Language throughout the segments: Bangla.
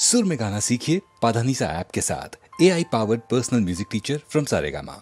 सुर में गाना सीखिए पाधानीसा ऐप के साथ। AI powered personal music teacher from Saregama.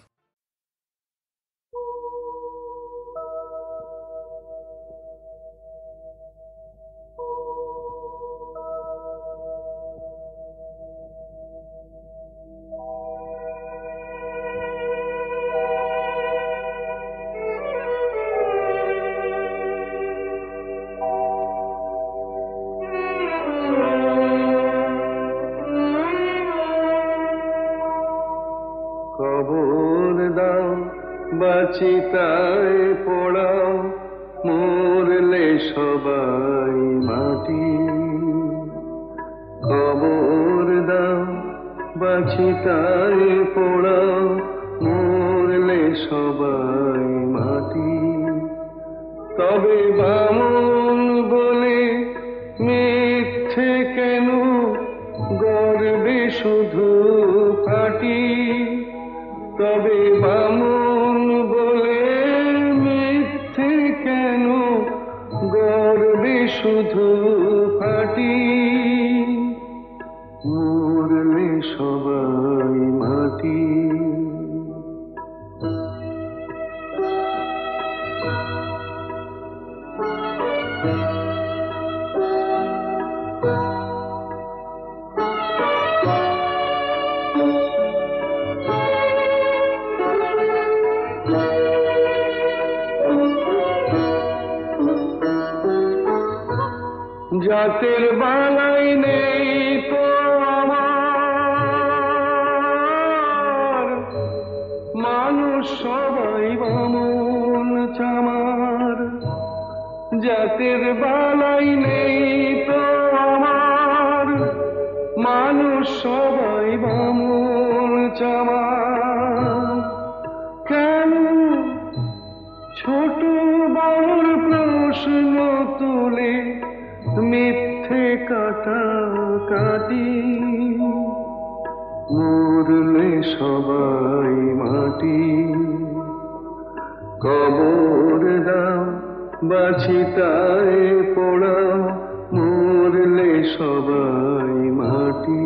বাচিতায় পড়াও মরলে সবাই মাটি, খবর দাও বাচিতায় পড়াও মরলে সবাই মাটি। তবে বামন বলে মিথ্যে কেন গর্বে শুধু ফাটি, তবে বামন বলে মিথ্যে কেন গর্বে শুধু ফাটি, মরলে সবাই মাটি। জাতের বালাই নেই তো আমার, মানুষ সবাই বামন চামার। জাতের বালাই নেই তো আমার, মানুষ সবাই বামন চামার। কেন ছোট বড় প্রশ্ন তুলে মিথ্যে কাটাকাটি, মরলে সবাই মাটি। কবর দাও বাচিতায় পোড়াও মরলে সবাই মাটি।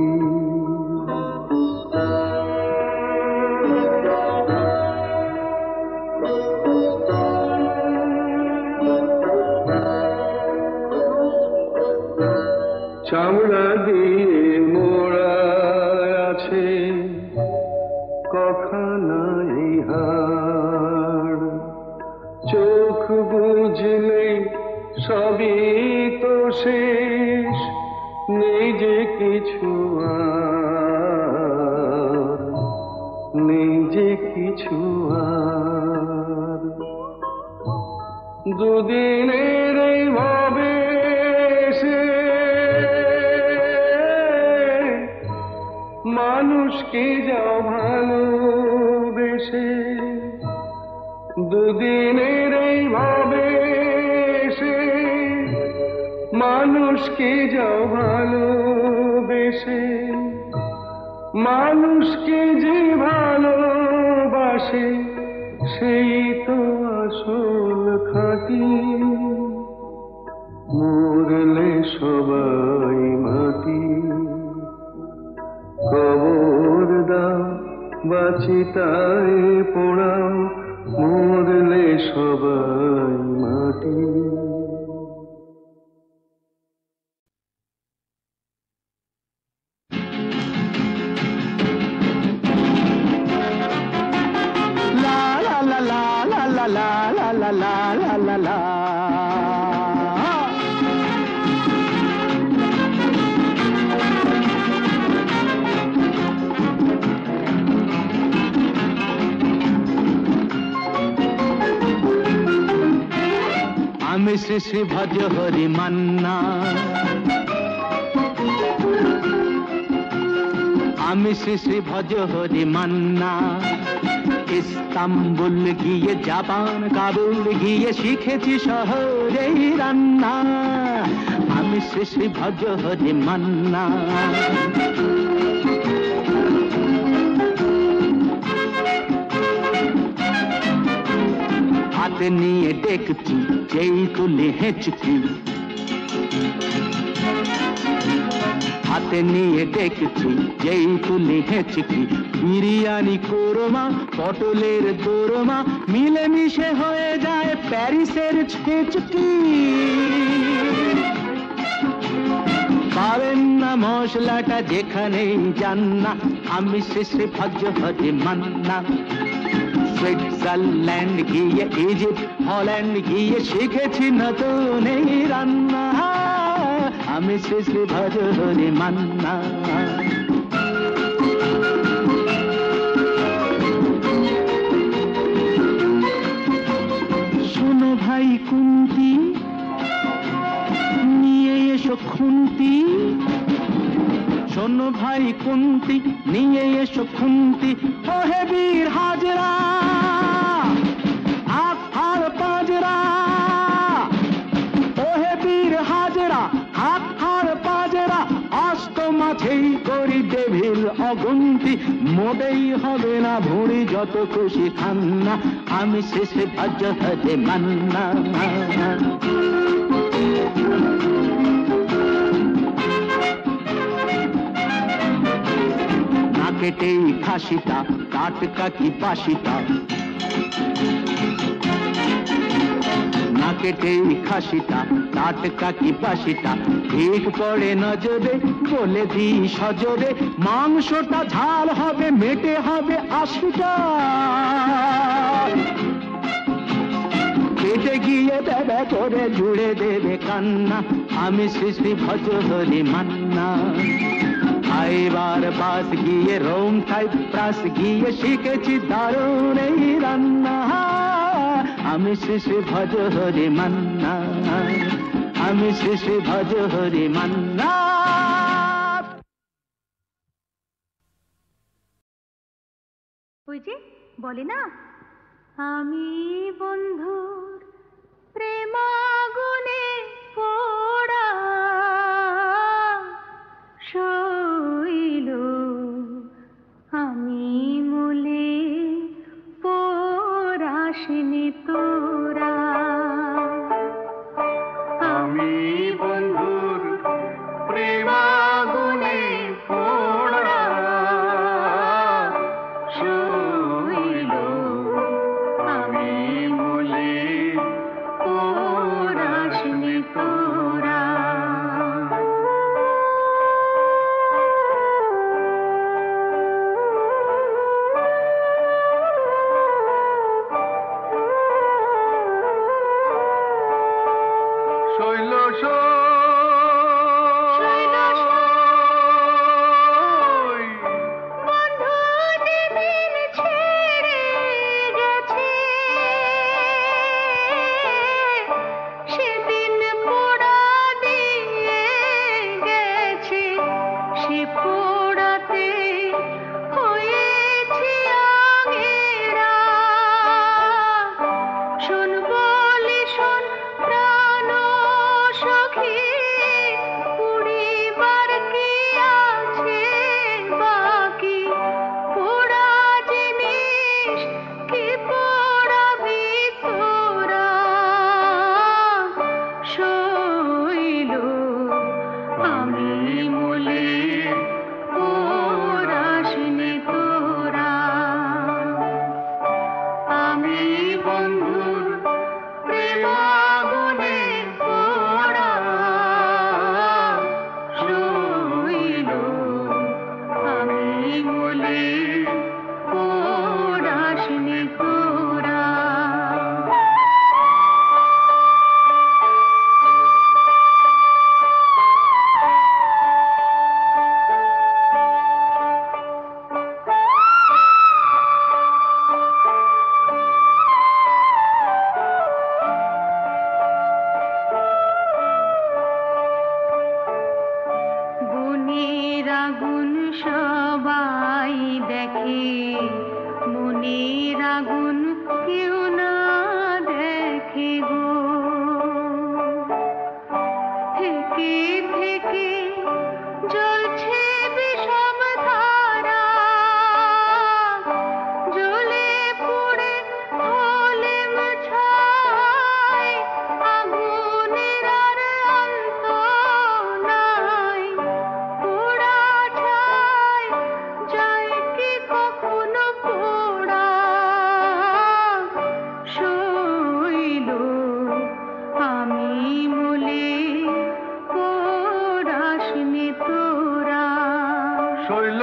চামড়া দিয়ে মোড়া আছে কখানাই হাড়, চোখ বুঝলে সবই তো শেষ, নেই যে কিছু আর, নেই যে কিছু আর। দুদিনের এই ভাবে মানুষকে যাও ভালোবেসে, দুদিনের এই ভাবে সে মানুষকে যাও ভালোবেসে। মানুষকে যে ভালোবাসে সেই তো আসল খাঁটি, মরলে সবাই মাটি। কবর দাও বাচিতায় পোড়াও মরলে সবাই মাটি। লা লা লা লা লা লা লা লা লা লা লা। আমি শ্রী শ্রী ভজ হরি মান্না, আমি শ্রী শ্রী ভজ হরি মান্না। ইস্তাম্বুল গিয়ে জাপান কাবুল গিয়ে শিখেছি শহরেই রান্না। আমি শ্রী শ্রী ভজ হরি মান্না। হাতে নিয়ে ডেকছি যেই তুলে হেঁচকি, হাতে নিয়ে দেখছি যেই তুলি হেঁচকি, বিরিয়ানি কোরমা পটলের দোরমা মিলেমিশে হয়ে যায় প্যারিসের ছেচকি। পাবেন না মশলাটা যেখানেই যান না, আমি শেষে ভজ হজে মান্না। সুইজারল্যান্ড গিয়ে ইজিপ্ট হল্যান্ড গিয়ে শিখেছি নতুন এই রান্না, আমি শেষে ভজ হজে মান্না। শোনো ভাই কুন্তি, নিয়ে এসো খুন্তি। শোনো ভাই কুন্তি, নিয়ে এসো খুন্তি। ওহে বীর হাজরা হাত হাড় পাজরা, ওহে বীর হাজরা হাত হাড় পাজরা। অস্ত মাঝেই করি ডেভিল অগুন্তি, মোটেই হবে না ভুঁড়ি যত খুশি খান্না, আমি শেষে ভজ হজে মান্না। কেটেই খাসিটা টাটকা কি বাসিটা, না কেটেই খাসিটা টাটকা কি বাসিটা। ঠিক পড়ে নজরে বলে দি সজরে, মাংসটা ঝাল হবে মেটে হবে 80টা। কেটে গিয়ে দেবে করে জুড়ে দেবে কান্না, আমি শ্রী ভজ হরি মান্না। এবার বাস গিয়ে রোম সাইপ্রাস গিয়ে শিখেছি দারুণ এই রান্না, আমি শ্রী ভজ হরি মান্না, আমি শ্রী ভজ হরি মান্না। ওই যে বলে না, আমি বন্ধুর প্রেমাগুনে পোড়া শৈল, আমি মলে পোড়াসনি তোরা। আমি বন্ধুর প্রেমাগুনে পোড়া শৈল, আমি মলে পোড়াসনি তোরা। শৈল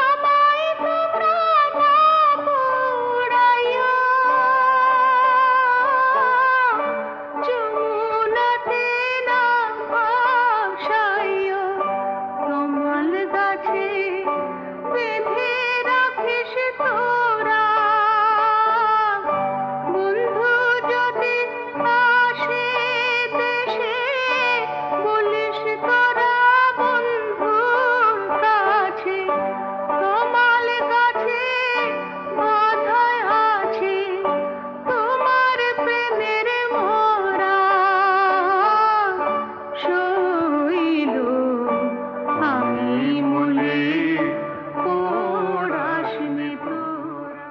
আমায় তোমরা না পোড়াইয়া, যমুনাতে না ভাসাইয়া, তমাল গাছে বেঁধে রাখিস তোরা। বন্ধু যদি আসে দেশে, বলিস তোরা বন্ধুর কাছে, তমাল গাছে বাঁধায় আছে তোমার প্রেমের মোরা। শৈল আমি মলে পড়াসনি তোরা।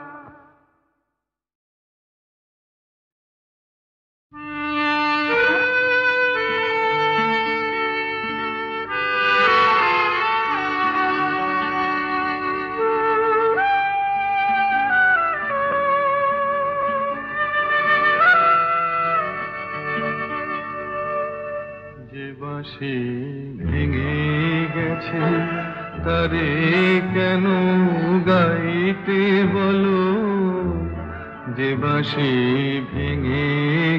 যে বাঁশি ভেঙে গেছে তারে কেন গাইতে বলো, যে বাঁশি ভেঙে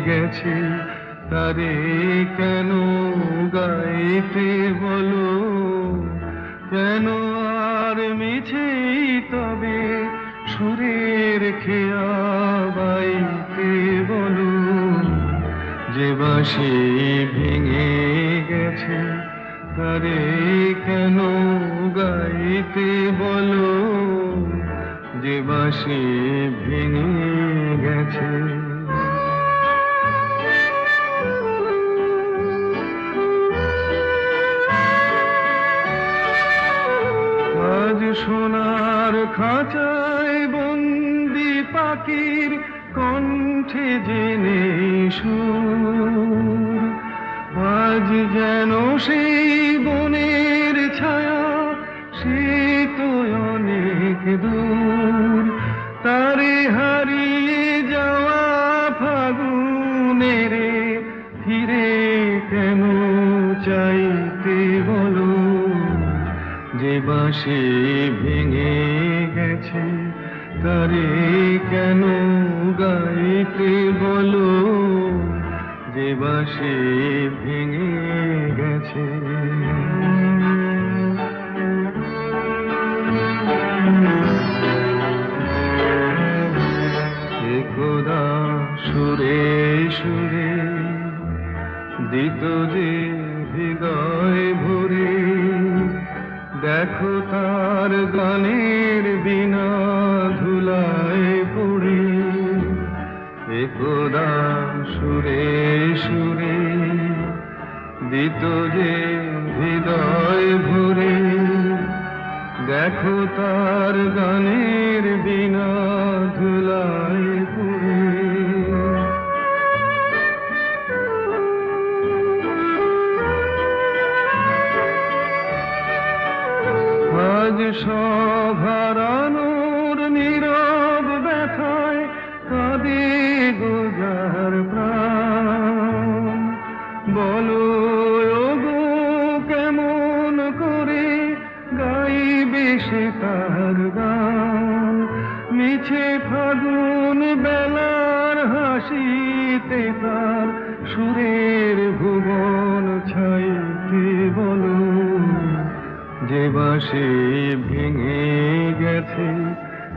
গেছে তারে কেন গাইতে বলো, কেন আর মিছেই তবে সুরের খেয়া বাইতে বলো, যে বাঁশি ভেঙে গেছে তারে কেন গাইতে বলো, যে বাঁশি ভেঙে গেছে। আজ সোনার খাঁচায় বন্দি পাখির কণ্ঠে জেনে সুর, আজ যেন সেই বনের ছায়া সে তো অনেক দূর, তারে হারিয়ে যাওয়া ফাগুনের ফিরে কেন চাইতে বলো, যে বাঁশি ভেঙে গেছে তারে কেন গাইতে বলো, যে বাঁশি ভেঙে গেছে। একদা সুরে সুরে দিত যে হৃদয় ভরে, দেখো তার গানের বিনা ধুলায় পড়ে, একদা সুরে সুরে দিত যে হৃদয় ভরে, দেখো তার গানের বিনা ধুলায় পড়ে। আজ সভারানোর নীরব ব্যথায় কাঁদে গোজার প্রাণ, বলো ওগো কেমন করে গাইবে সে তার গান, মিছে ফাগুন বেলার হাসিতে তার সুরের ভুবন ছাইতে বলো, যে বাঁশি ভেঙে গেছে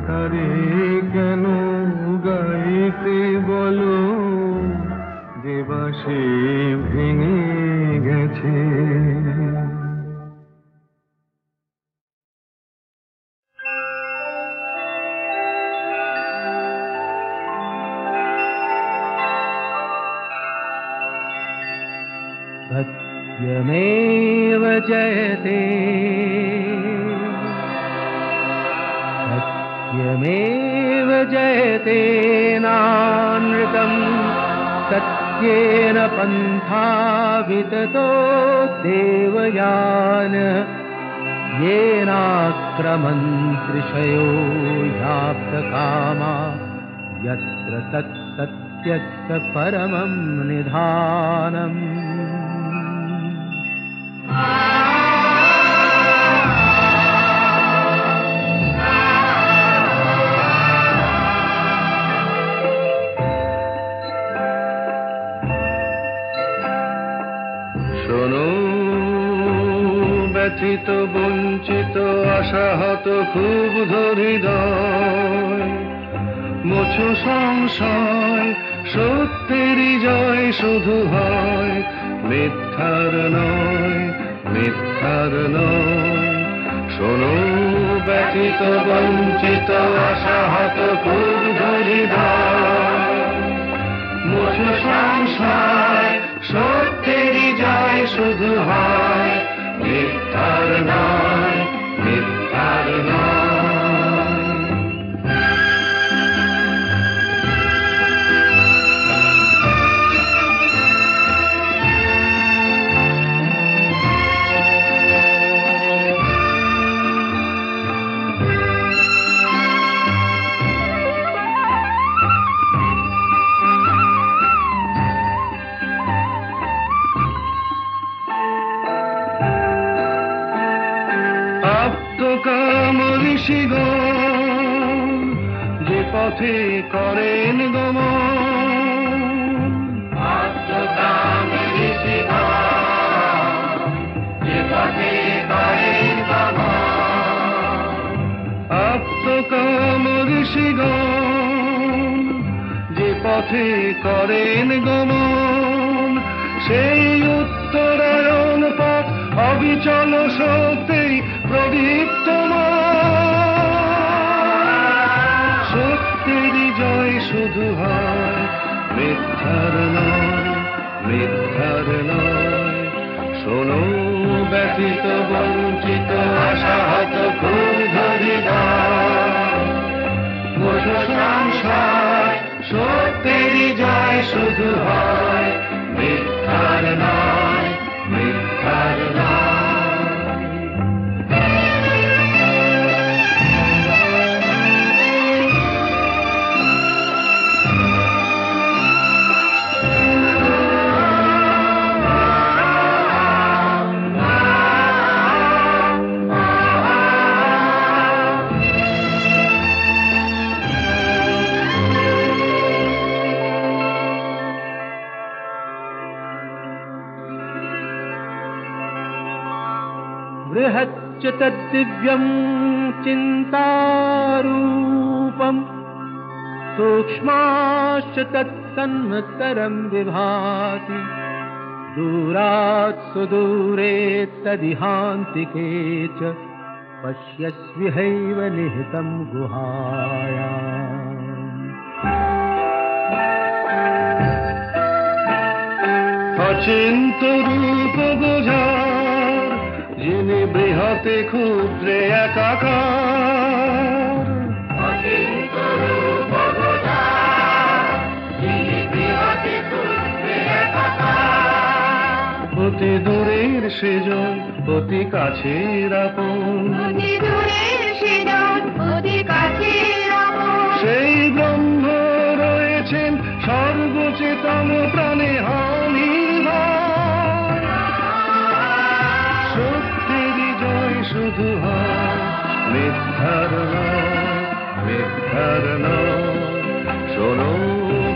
তারে কেন গাইতে বলো, যে বাঁশি ভেঙে গেছে। सत्यमेव जयते सत्यमेव जयते नानृतम् सत्येन पन्था विततो देवयान येनाक्रमन्त्रिषयो ह्याप्तकामा यत्र तत्सत्यं सत्यस्य परमं निधानम्। শোনো ব্যথিত বঞ্চিত আশাহত ক্ষুব্ধ হৃদয়, মোছো সংশয়, সত্যেরই জয় শুধু হয়, মিথ্যার নয়, মিথ্যার নয়। শোনো ব্যথিত বঞ্চিত আশাহত ক্ষুব্ধ হৃদয়, মোছো সংশয়, সত্যেরই জয় শুধু হয়, মিথ্যার নয়, মিথ্যার নয়। আপ্তকাম ঋষিগণ যে পথে করেন গমন, আপ্তকাম ঋষিগণ যে পথে করেন গমন, আপ্তকাম ঋষিগণ যে পথে করেন গমন, সেই উত্তরায়ণ পথ অবিচল শক্তি প্রদীপ্তমান। সত্যেরই জয় শুধু হয়, মিথ্যার নয়, মিথ্যার নয়। শোনো ব্যথিত বঞ্চিত আশাহত ক্ষুব্ধ হৃদয়, মোছো সংশয়, সত্যেরই জয় শুধু হয়, মিথ্যার নয়, মিথ্যার নয়। बृहच्च तद्दिव्यं चिन्तारूपं, सूक्ष्माश्च तत्सन्मत्तरं विभाति, दूरात् सुदूरे तदिहान्तिके च पश्यस्विहैव निहितं गुहायाम्। অচিন্ত রূপ বোঝার যিনি বৃহতে ক্ষুদ্রে একাকার, অচিন্ত রূপ বোঝার যিনি বৃহতে ক্ষুদ্রে একাকার, অতি দূরের সেজন অতি কাছের আপন, অতি দূরের সেজন অতি কাছের আপন। সেই ব্রহ্ম রয়েছেন সর্বচেতন প্রাণে অনির্ভর। সত্যেরই জয় শুধু হয়, মিথ্যার নয়, মিথ্যার নয়। শোনো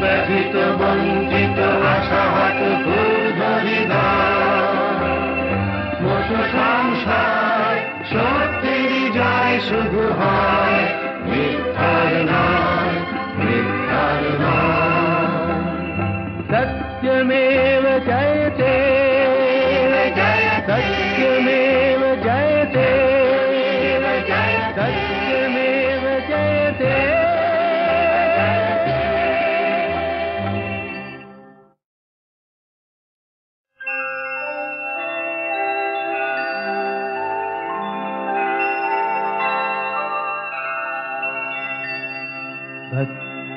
ব্যথিত বঞ্চিত আশাহত ক্ষুব্ধ হৃদয়, মোছো সংশয়, সত্যেরই জয় শুধু হয়, মিথ্যার নয়, মিথ্যার নয়। सत्यमेव जयते, सत्यमेव जयते, सत्यमेव जयते।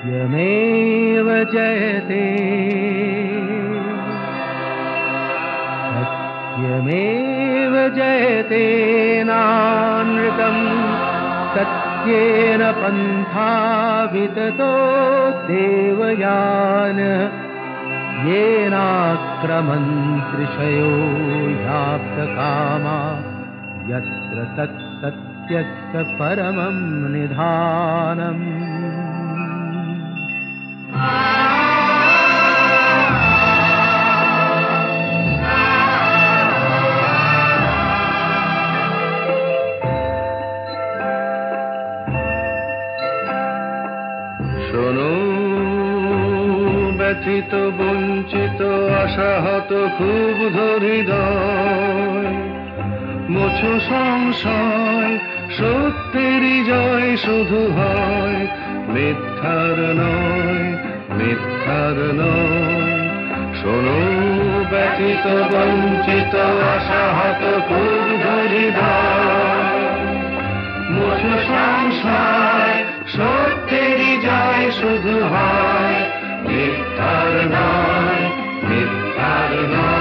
सत्यमेव जयते, सत्यमेव जयते नानृतं सत्यमेव येन पन्था विततो देवयान येनाक्रमन्त्रिषयो ह्याप्तकामा यत्र तत्सत्यस्य परमं निधानम्। শোনো ব্যথিত বঞ্চিত আশাহত ক্ষুব্ধ হৃদয়, মোছো সংশয় সত্যেরই জয় শুধু হয়, মিথ্যার নয়, মিথ্যার নয়। শোনো ব্যথিত বঞ্চিত আশাহত ক্ষুব্ধ হৃদয়, মোছো সংশয় সত্যেরই জয় শুধু হয়, মিথ্যার নয়, মিথ্যার নয়।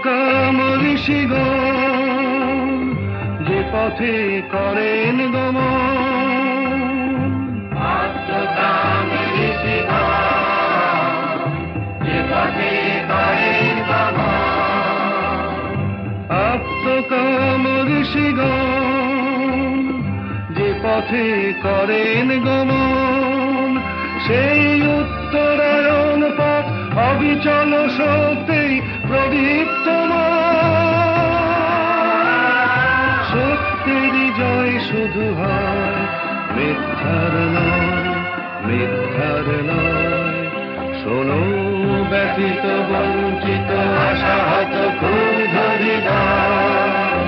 কাম ঋষিগণ যে পথে করেন গমন, আত্মকাম ঋষিগণ যে পথে করেন গমন, আত্মকাম ঋষিগণ যে পথে করেন গমন, সেই উত্তরায়ণ পথ অবিচল সত্যি প্রদীপ্তমান। সত্যেরই জয় শুধু হয়, মিথ্যার নয়, মিথ্যার নয়। শোনো ব্যথিত বঞ্চিত আশাহত ক্ষুব্ধ হৃদয়,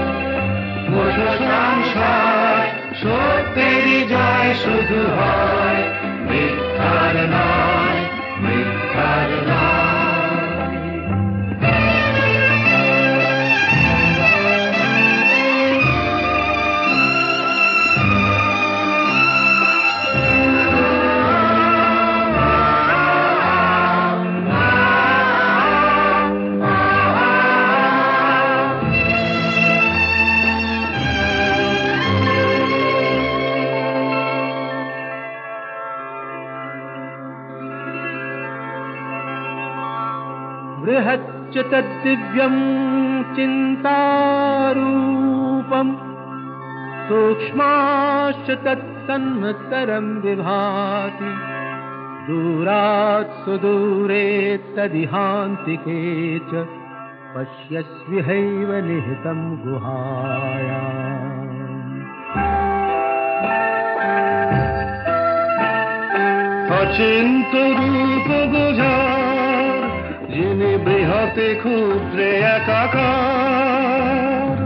মোছো সংশয় সত্যেরই জয় শুধু হয়, মিথ্যার নয়, মিথ্যার নয়। बृहच्च तद्दिव्यं चिन्तारूपम्, सूक्ष्माश्च तत्सन्मत्तरं विभाति, दूरात् सुदूरे तदिहान्तिके च पश्यस्विहैव निहितं गुहायाम्। অচিন্ত রূপ বোঝার যিনি বৃহতে ক্ষুদ্রে একাকার,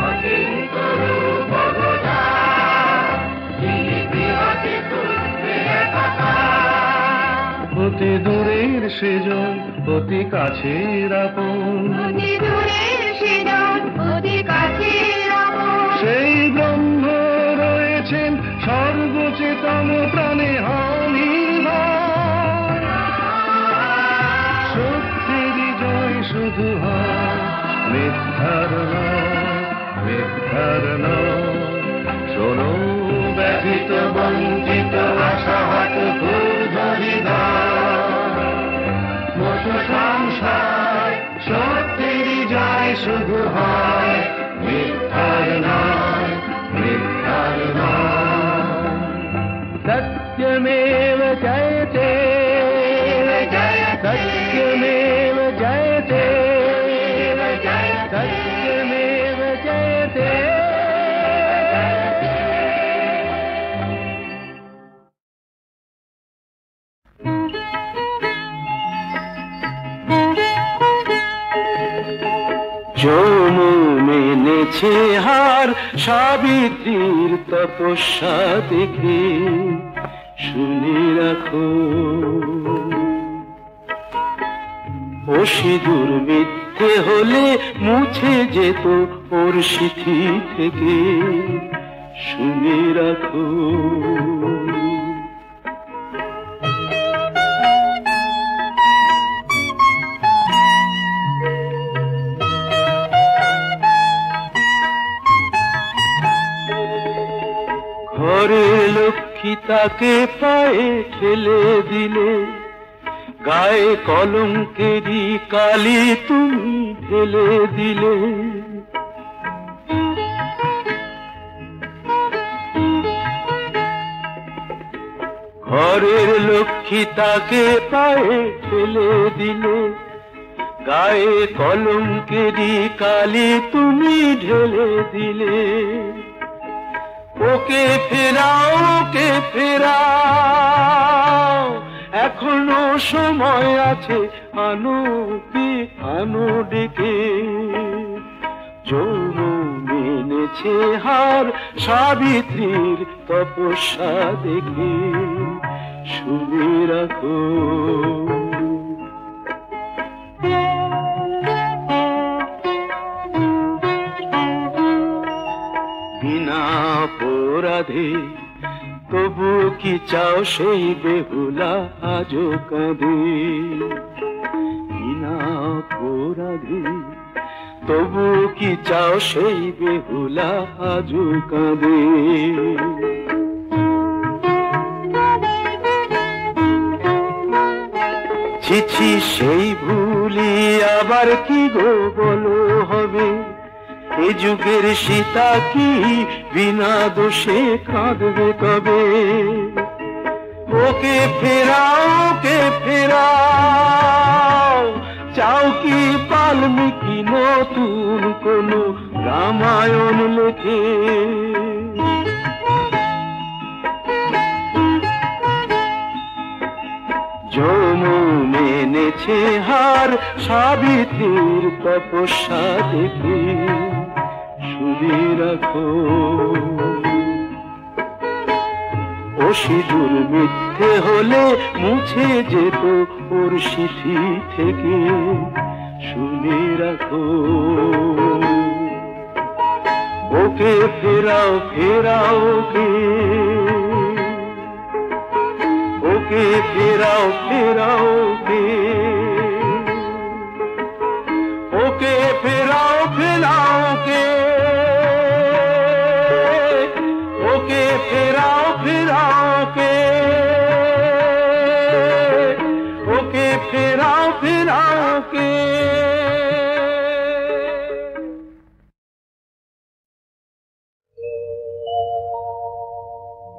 অচিন্ত রূপ বোঝার যিনি বৃহতে ক্ষুদ্রে একাকার, অতি দূরের সেজন অতি কাছের আপন, অতি দূরের সেজন অতি কাছের আপন। সেই ব্রহ্ম রয়েছেন সর্বচেতন প্রাণে অনির্ভর। সত্যেরই জয় শুধু হয়, মিথ্যার নয়, মিথ্যার নয়। শোনো ব্যথিত বঞ্চিত আশাহত ক্ষুব্ধ হৃদয়, মোছো সংশয় সত্যেরই জয় শুধু হয়, মিথ্যার নয়, মিথ্যার নয়। सत्यमेव जयते, सत्यमेव जयते, सत्यमेव जयते। যৌন এনেছে হার সাবিত্রীর তপস্যা দেখে, শুনে রাখো। ও সিঁদুর মিথ্যে হলে মুছে যেত ওর সিঁথি থেকে, শুনে রাখো। ঘরের লক্ষ্মী তাকে পায়ে ঠেলে দিলে, গায়ে কলঙ্কেরই কালি তুমি ঢেলে দিলে। ঘরের লক্ষ্মী তাকে পায়ে ঠেলে দিলে, গায়ে কলঙ্কেরই কালি তুমি ঢেলে দিলে। ওকে ফেরাও, ওকে ফেরাও, এখনো সময় আছে, আনো কি আনো ডেকে। যৌবন এনেছে হার সাবিত্রীর তপস্যা দেখে, শুনে রাখো। বিনা অপরাধে তবু কি চাও সেই বেহুলা আজও কাঁদে। বিনা অপরাধে তবু কি চাও সেই বেহুলা আজও কাঁদে। ছিছি সেই ভুলি আবার কি গো বলো হবে। এ যুগের সীতা কি বিনা দোষে কাঁদবে কবে। ওকে ফেরাও, ওকে ফেরাও, চাও কি বাল্মীকি নতুন কোন রামায়ণ লেখে। যৌবন এনেছে হার সাবিত্রীর তপস্যা দেখে, শুনে রাখো। ও সিঁদুর মিথ্যে হলে মুছে যেত ওর সিঁথি থেকে, শুনে রাখো। ওকে ফেরাও, ফেরাও ওকে, ওকে ফেরাও, ফেরাও ওকে, ওকে ফেরাও, ফেরাও ওকে, ওকে ফেরাও, ফেরাও ওকে, ওকে ফেরাও, ফেরাও ওকে।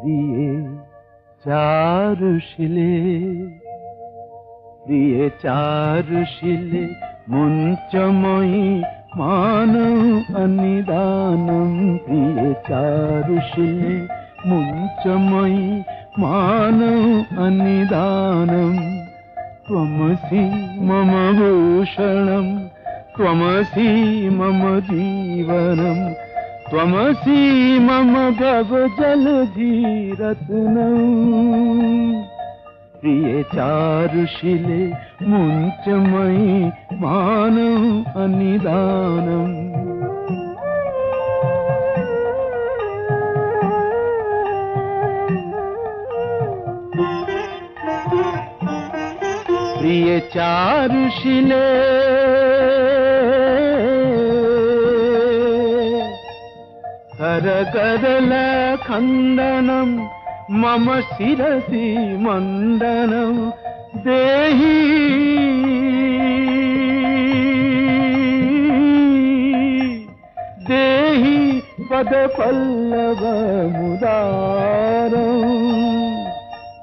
প্রিয়ে চারুশিলে, প্রিয়ে চারুশিলে মুঞ্চময়ী মানৌ অনিদানম। প্রিয়ে চারুশিলে মুঞ্চময়ী মানৌ অনিদানম। ত্বমসি মম ভূষণম, ত্বমসি মম জীবনম, ত্বমসি মম ভবজলধিরত্নম। প্রিয়ে চারুশিলে মুঞ্চময়ী মানৌ অনিদানম। প্রিয়ে চারুশিলে করকরল খণ্ডনম মম শিরসি মণ্ডনম। দেহি দেহি পদ পল্লব মুদারম।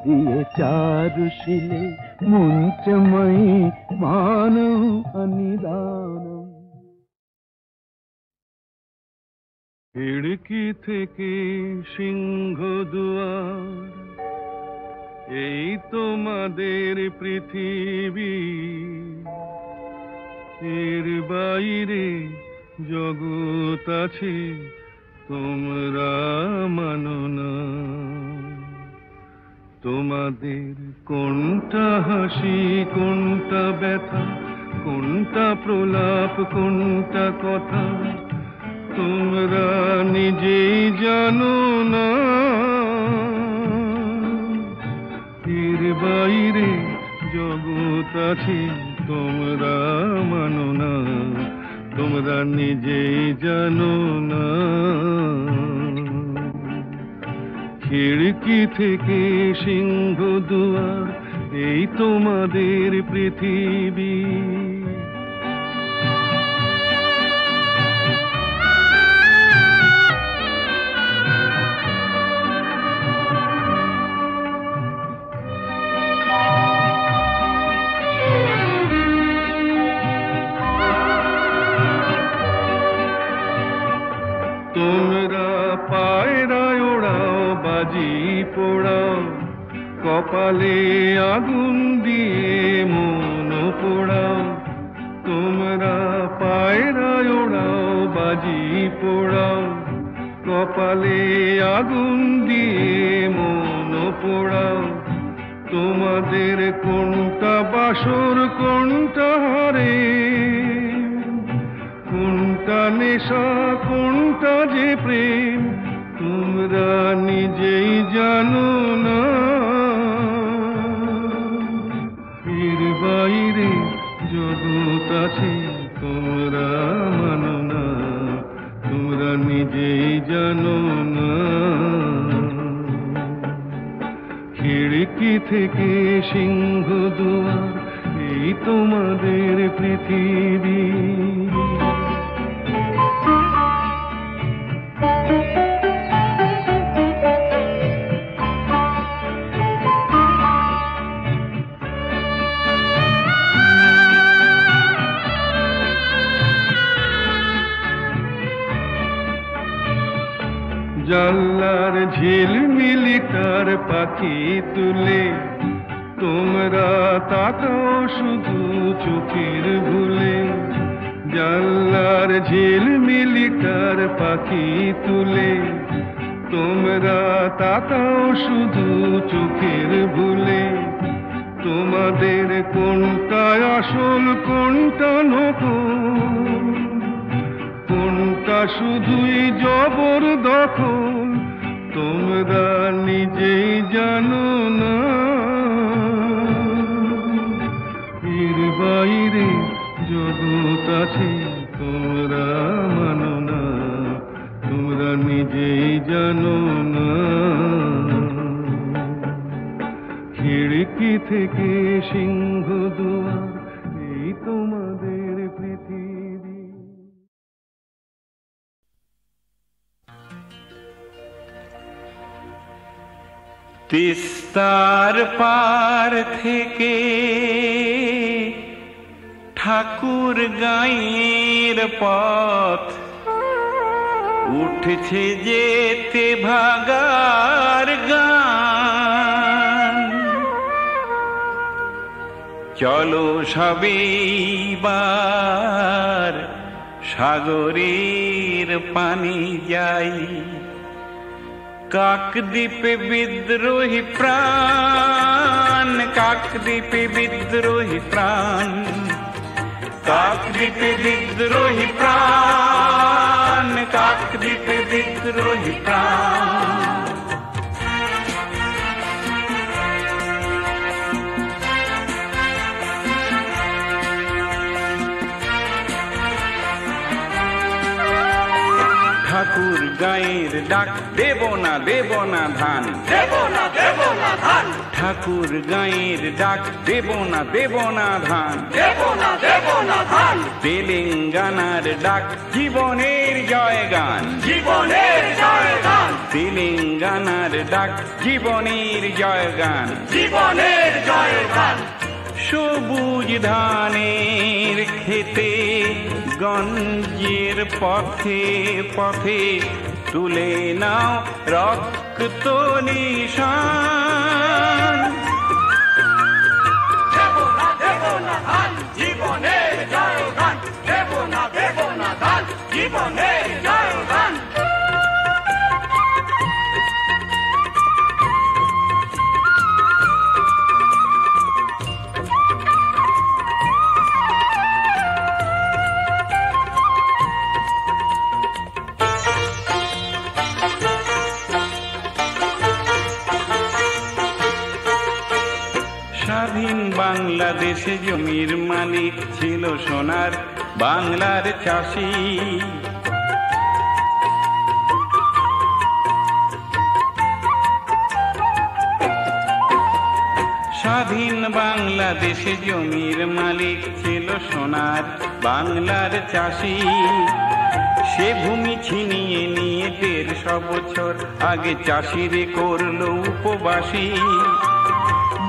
প্রিয়ে চারুশিলে মুঞ্চময়ী মানৌ অনিদানম। খিড়কি থেকে সিংহ দুয়ার, এই তোমাদের পৃথিবী, এর বাইরে জগৎ আছে তোমরা মানো না। তোমাদের কোনটা হাসি কোনটা ব্যথা কোনটা প্রলাপ কোনটা কথা তোমরা নিজেই জানো না এর বাইরে জগৎ আছে তোমরা মানো না তোমরা নিজেই জানো না খিড়কি থেকে সিংহ দুয়ার এই তোমাদের পৃথিবী তোমরা পায়রায় ওড়াও বাজি পোড়াও কপালে আগুন দিয়ে মন পোড়াও তোমরা পায়রায় ওড়াও বাজি পোড়াও কপালে আগুন দিয়ে মন পোড়াও তোমাদের কোনটা বাসর কোনটা হারে কোনটা নেশা কোনটা যে প্রেম তোমরা নিজেই জানো না এর বাইরে জগৎ আছে তোমরা মানো না তোমরা নিজেই জানো না খিড়কি থেকে সিংহ দুয়ার এই তোমাদের পৃথিবী জানলার ঝিলমিলি তার পাখি তুলে তোমরা তাকাও শুধু চোখের ভুলে জানলার ঝিলমিলি তার পাখি তুলে তোমরা তাকাও শুধু চোখের ভুলে তোমাদের কোনটা আসল কোনটা নকল কোনটা শুধুই জবর দখল তোমরা নিজেই জানো না এর বাইরে জগৎ আছে তোমরা মানো না তোমরা নিজেই জানো না খিড়কি থেকে সিংহ দুয়ার এই তোমাদের পৃথিবী তিস্তার পার থেকে ঠাকুর গাঁয়ের পথ উঠছে যেতে ভাগার গান চলো সবেবার সাগরের পানি যাই কাকদ্বীপে বিদ্রোহী প্রাণ কাকদ্বীপে বিদ্রোহী প্রাণ কাকদ্বীপে বিদ্রোহী প্রাণ কাকদ্বীপে বিদ্রোহী প্রাণ ঠাকুর গাঁয়ের ডাক দেব না ধান দেব না ধান ঠাকুর গাঁয়ের ডাক দেব না ধান দেব না ধান তেলেঙ্গানার ডাক জীবনের জয়গান জীবনের জয়গান তেলেঙ্গানার ডাক জীবনের জয়গান জীবনের জয়গান সবুজ ধানের খেতে গঞ্জের পথে পথে তুলে নাও রক্ত নিশান দেব না ধান জীবনের জয়গান দেব না ধান জীবনের জয়গান বাংলাদেশে জমির মালিক ছিল সোনার বাংলার চাষি। স্বাধীন বাংলাদেশে জমির মালিক ছিল সোনার বাংলার চাষি। সে ভূমি ছিনিয়ে নিয়ে 150 বছর আগে চাষিরে করলো উপবাসী।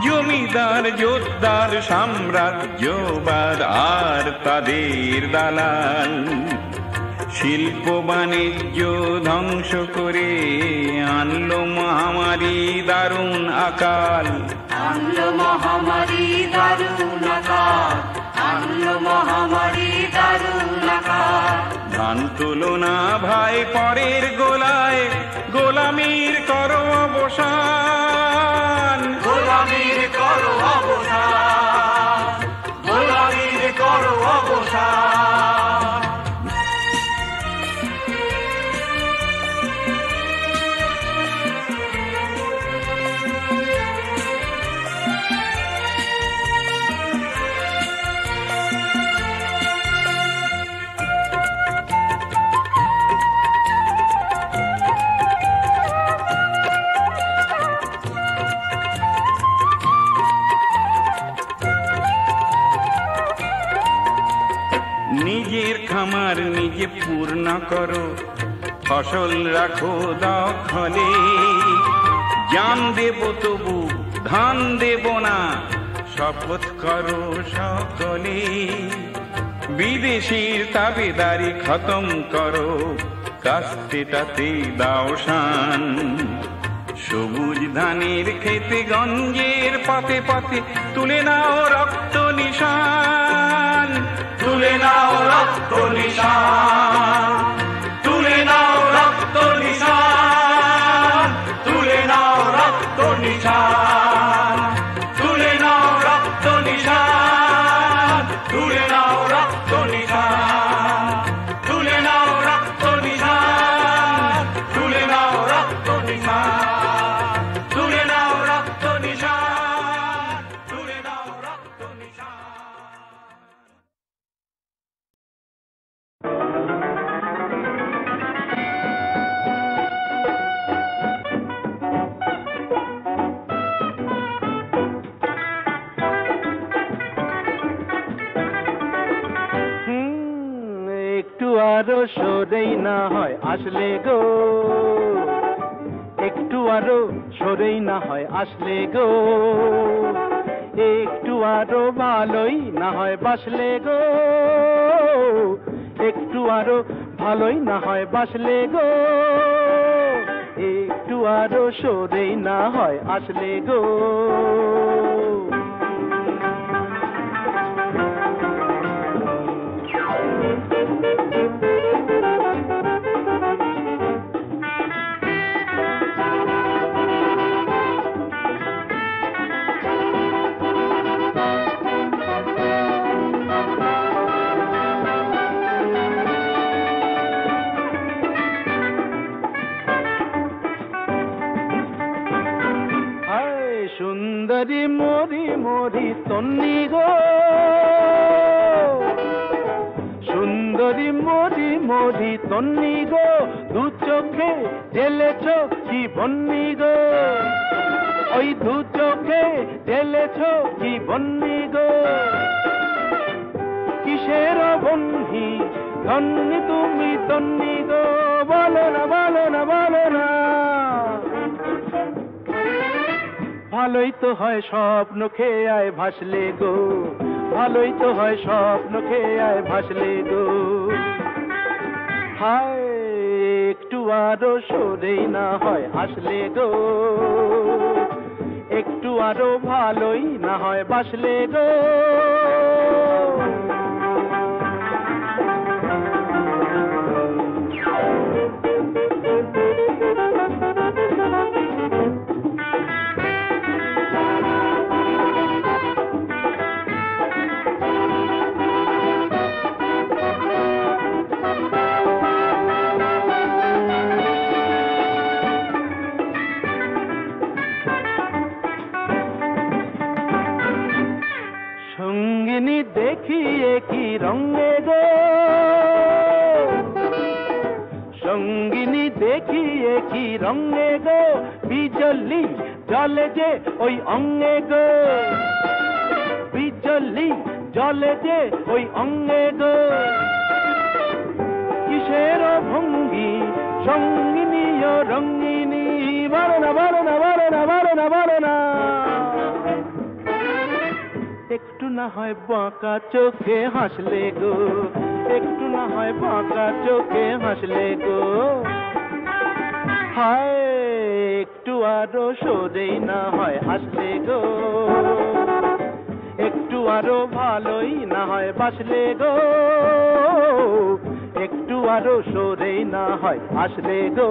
জমিদার জোরদার সাম্রাজ্যবাদ আর তাদের দালাল শিল্প বাণিজ্য ধ্বংস করে আনলো মহামারী দারুণ আকাল। আনলো মহামারী দারুণ আকাল, আনলো মহামারী দারুণ আকাল। ধান তুলো না ভাই পরের গোলায়, গোলামির করো অবসান, গোলামির করো অবসান, গোলামির করো অবসান। নিজের খামার নিজে পূর্ণ করো, ফসল রাখো দখলে। জান দেব তবু ধান দেব না, শপথ করো সকলে। বিদেশির তাবেদারি খতম করো, কাস্তেটাতে দাও শান। সবুজ ধানের খেতে গঞ্জের পাতে পাতে তুলে নাও রক্ত নিশান, তুলে নাও রক্ত নিশান, তুলে নাও রক্ত নিশান, তুলে নাও রক্ত নিশান, তুলে নাও রক্ত নিশান, তুলে নাও রক্ত নিশান, তুলে নাও রক্ত নিশান, তুলে নাও রক্ত নিশান, তুলে নাও রক্ত নিশান, তুলে নাও রক্ত নিশান। একটু আরো সরেই না হয় আসলে গো, একটু আরো সরেই না হয় আসলে গো, একটু আরো ভালোই না হয় বাসলে গো, একটু আরো ভালোই না হয় বাসলে গো, একটু আরো সরেই না হয় আসলে গো। সুন্দরী মরি মরি তন্নি গো, সুন্দরী মরি মরি তন্নি গো, দু চোখে ঢেলেছ কি বন্নি গো, ওই দু চোখে ঢেলেছ কি বন্নি গো। কিসের বন্ধি ধন্যি তুমি তন্নি গো, বলো না বলো না বলো না। ভালোই তো হয় স্বপ্ন খেয়ে আয় ভাসলে গো, ভালোই তো হয় স্বপ্ন খেয়ে আয় ভাসলে গো। হায় একটু আরো সরেই না হয় আসলে গো, একটু আরো ভালোই না হয় বাসলে গো। দেখিয়ে কি রঙে গো বিজলি জলে যে ওই অঙ্গে গো বিজলি জলে যে ওই অঙ্গে গো কিসের ভঙ্গি সঙ্গিনী ও রঙ্গিনী বরনা বরনা বরনা বরনা বরনা একটু না হয় বাঁকা চোখে হাসলে গো একটু না হয় বাঁকা চোখে হাসলে গো হায় একটু আরো সরেই না হয় হাসলে গো একটু আরো ভালোই না হয় বাসলে গো একটু আরো সরেই না হয় হাসলে গো